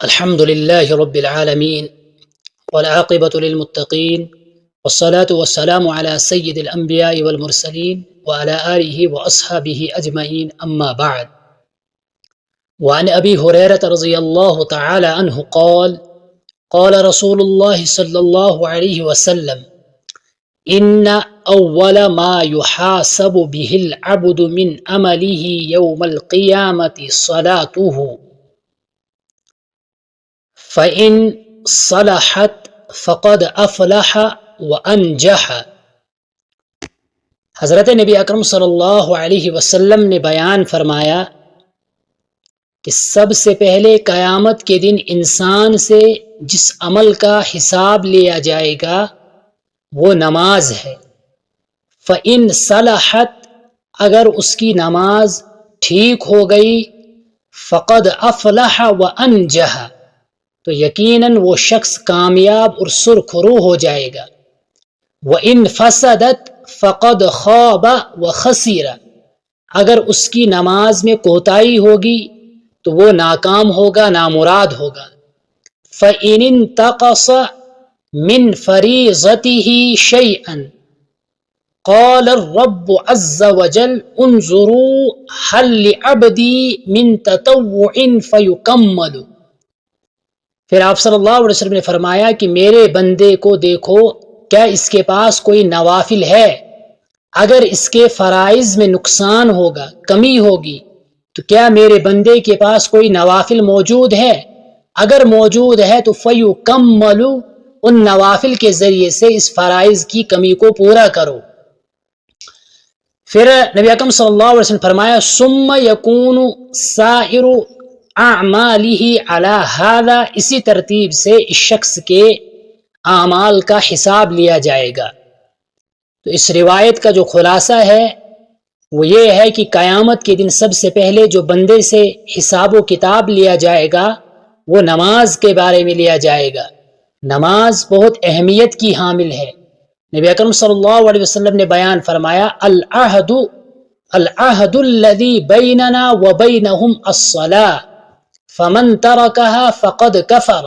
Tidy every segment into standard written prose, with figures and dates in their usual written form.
الحمد لله رب العالمين والعاقبة للمتقين والصلاة والسلام على سيد الأنبياء والمرسلين وعلى آله وأصحابه أجمعين أما بعد. وعن أبي هريرة رضي الله تعالى عنه قال قال رسول الله صلى الله عليه وسلم إن أول ما يحاسب به العبد من عمله يوم القيامة صلاته فَإِن صَلَحَتْ فَقَدْ أَفْلَحَ وَأَنْجَحَ۔ حضرت نبی اکرم صلی اللہ علیہ وسلم نے بیان فرمایا کہ سب سے پہلے قیامت کے دن انسان سے جس عمل کا حساب لیا جائے گا وہ نماز ہے۔ فَإِن صَلَحَتْ، اگر اس کی نماز ٹھیک ہو گئی، فَقَدْ أَفْلَحَ وَأَنْجَحَ، تو یقیناً وہ شخص کامیاب اور سرخرو ہو جائے گا۔ وَإِن فَسَدَتْ فَقَدْ خَابَ وَخَسِرَ، اگر اس کی نماز میں کوتاہی ہوگی تو وہ ناکام ہوگا، نامراد ہوگا۔ فَإِنِ انْتَقَصَ مِنْ فَرِيضَتِهِ شَيْئًا قَالَ الرَّبُّ عَزَّ وَجَلَّ انظُرُوا هَلْ لِعَبْدِي مِنْ تَطَوُّعٍ فَيُكَمَّلُ۔ پھر آپ صلی اللہ علیہ وسلم نے فرمایا کہ میرے بندے کو دیکھو، کیا اس کے پاس کوئی نوافل ہے؟ اگر اس کے فرائض میں نقصان ہوگا، کمی ہوگی، تو کیا میرے بندے کے پاس کوئی نوافل موجود ہے؟ اگر موجود ہے تو فَيُكَمَّلُ، ان نوافل کے ذریعے سے اس فرائض کی کمی کو پورا کرو۔ پھر نبی اکرم صلی اللہ علیہ وسلم فرمایا ثُمَّ يَكُونُ سَائِرُ اعمالہ علی ھذا، اسی ترتیب سے اس شخص کے اعمال کا حساب لیا جائے گا۔ تو اس روایت کا جو خلاصہ ہے وہ یہ ہے کہ قیامت کے دن سب سے پہلے جو بندے سے حساب و کتاب لیا جائے گا وہ نماز کے بارے میں لیا جائے گا۔ نماز بہت اہمیت کی حامل ہے۔ نبی اکرم صلی اللہ علیہ وسلم نے بیان فرمایا العہد الذی بیننا وبینہم الصلاۃ فمن ترکہا فقد کفر،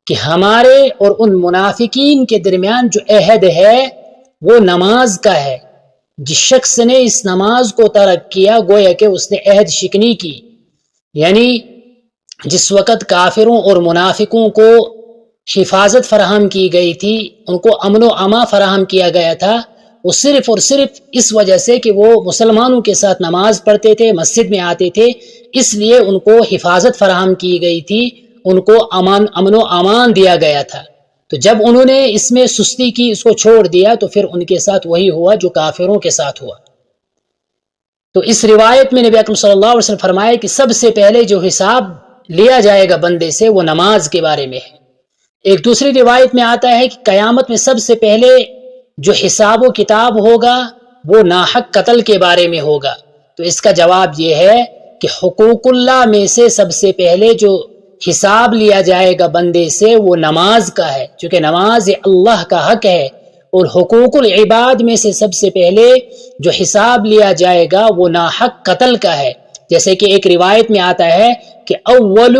کہ ہمارے اور ان منافقین کے درمیان جو عہد ہے وہ نماز کا ہے۔ جس شخص نے اس نماز کو ترک کیا گویا کہ اس نے عہد شکنی کی، یعنی جس وقت کافروں اور منافقوں کو حفاظت فراہم کی گئی تھی، ان کو امن و امان فراہم کیا گیا تھا، وہ صرف اور صرف اس وجہ سے کہ وہ مسلمانوں کے ساتھ نماز پڑھتے تھے، مسجد میں آتے تھے، اس لیے ان کو حفاظت فراہم کی گئی تھی، ان کو امن و امان دیا گیا تھا۔ تو جب انہوں نے اس میں سستی کی، اس کو چھوڑ دیا، تو پھر ان کے ساتھ وہی ہوا جو کافروں کے ساتھ ہوا۔ تو اس روایت میں نبی اکرم صلی اللہ علیہ وسلم فرمایا کہ سب سے پہلے جو حساب لیا جائے گا بندے سے وہ نماز کے بارے میں ہے۔ ایک دوسری روایت میں آتا ہے کہ قیامت میں سب سے پہلے جو حساب و کتاب ہوگا وہ ناحق قتل کے بارے میں ہوگا۔ تو اس کا جواب یہ ہے کہ حقوق اللہ میں سے سب سے پہلے جو حساب لیا جائے گا بندے سے وہ نماز کا ہے، چونکہ نماز اللہ کا حق ہے، اور حقوق العباد میں سے سب سے پہلے جو حساب لیا جائے گا وہ ناحق قتل کا ہے۔ جیسے کہ ایک روایت میں آتا ہے کہ اول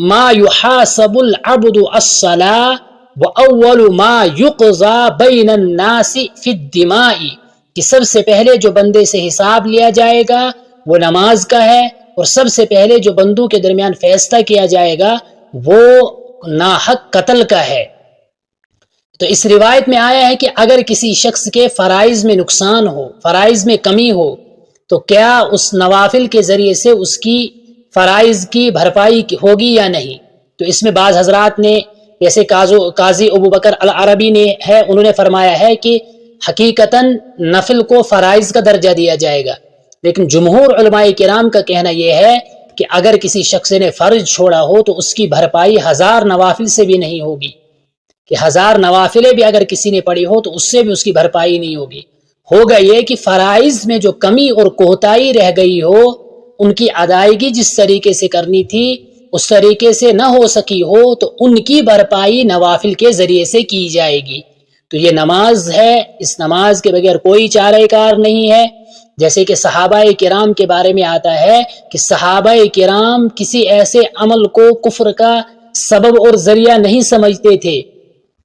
ما يحاسب العبد الصلاۃ واول ما يقضى بین الناس فی الدماء، کہ سب سے پہلے جو بندے سے حساب لیا جائے گا وہ نماز کا ہے، اور سب سے پہلے جو بندوں کے درمیان فیصلہ کیا جائے گا وہ ناحق قتل کا ہے۔ تو اس روایت میں آیا ہے کہ اگر کسی شخص کے فرائض میں نقصان ہو، فرائض میں کمی ہو، تو کیا اس نوافل کے ذریعے سے اس کی فرائض کی بھرپائی ہوگی یا نہیں؟ تو اس میں بعض حضرات نے، جیسے قاضی ابو بکر العربی نے ہے، انہوں نے فرمایا ہے کہ حقیقتاً نفل کو فرائض کا درجہ دیا جائے گا، لیکن جمہور علماء کرام کا کہنا یہ ہے کہ اگر کسی شخص نے فرض چھوڑا ہو تو اس کی بھرپائی 1000 نوافل سے بھی نہیں ہوگی، کہ 1000 نوافلیں بھی اگر کسی نے پڑھی ہو تو اس سے بھی اس کی بھرپائی نہیں ہوگی۔ ہوگا یہ کہ فرائض میں جو کمی اور کوتاہی رہ گئی ہو، ان کی ادائیگی جس طریقے سے کرنی تھی اس طریقے سے نہ ہو سکی ہو، تو ان کی بھرپائی نوافل کے ذریعے سے کی جائے گی۔ تو یہ نماز ہے، اس نماز کے بغیر کوئی چارہ کار نہیں ہے۔ جیسے کہ صحابہ کرام کے بارے میں آتا ہے کہ صحابہ کرام کسی ایسے عمل کو کفر کا سبب اور ذریعہ نہیں سمجھتے تھے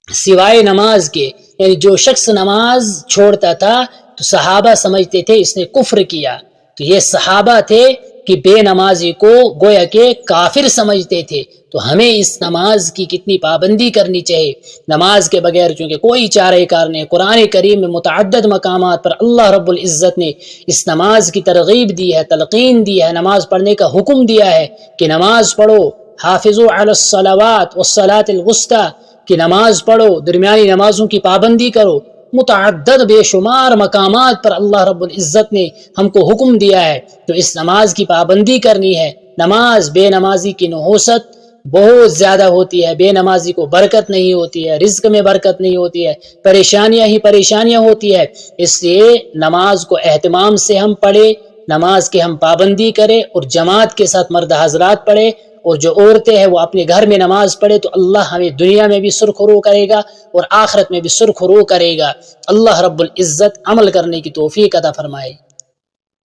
سوائے نماز کے، یعنی جو شخص نماز چھوڑتا تھا تو صحابہ سمجھتے تھے اس نے کفر کیا، تو یہ صحابہ تھے کہ بے نمازی کو گویا کہ کافر سمجھتے تھے۔ تو ہمیں اس نماز کی کتنی پابندی کرنی چاہیے، نماز کے بغیر چونکہ کوئی چارہ کار نہیں۔ قرآن کریم میں متعدد مقامات پر اللہ رب العزت نے اس نماز کی ترغیب دی ہے، تلقین دی ہے، نماز پڑھنے کا حکم دیا ہے کہ نماز پڑھو، حافظوا علی الصلوات والصلاۃ الوسطی، کہ نماز پڑھو، درمیانی نمازوں کی پابندی کرو۔ متعدد بے شمار مقامات پر اللہ رب العزت نے ہم کو حکم دیا ہے، تو اس نماز کی پابندی کرنی ہے۔ نماز بے نمازی کی نحوست بہت زیادہ ہوتی ہے، بے نمازی کو برکت نہیں ہوتی ہے، رزق میں برکت نہیں ہوتی ہے، پریشانیاں ہی پریشانیاں ہوتی ہے۔ اس لیے نماز کو اہتمام سے ہم پڑھیں، نماز کے ہم پابندی کریں اور جماعت کے ساتھ مرد حضرات پڑھیں، اور جو عورتیں ہیں وہ اپنے گھر میں نماز پڑھے تو اللہ ہمیں دنیا میں بھی سرخرو کرے گا اور آخرت میں بھی سرخرو کرے گا۔ اللہ رب العزت عمل کرنے کی توفیق عطا فرمائے۔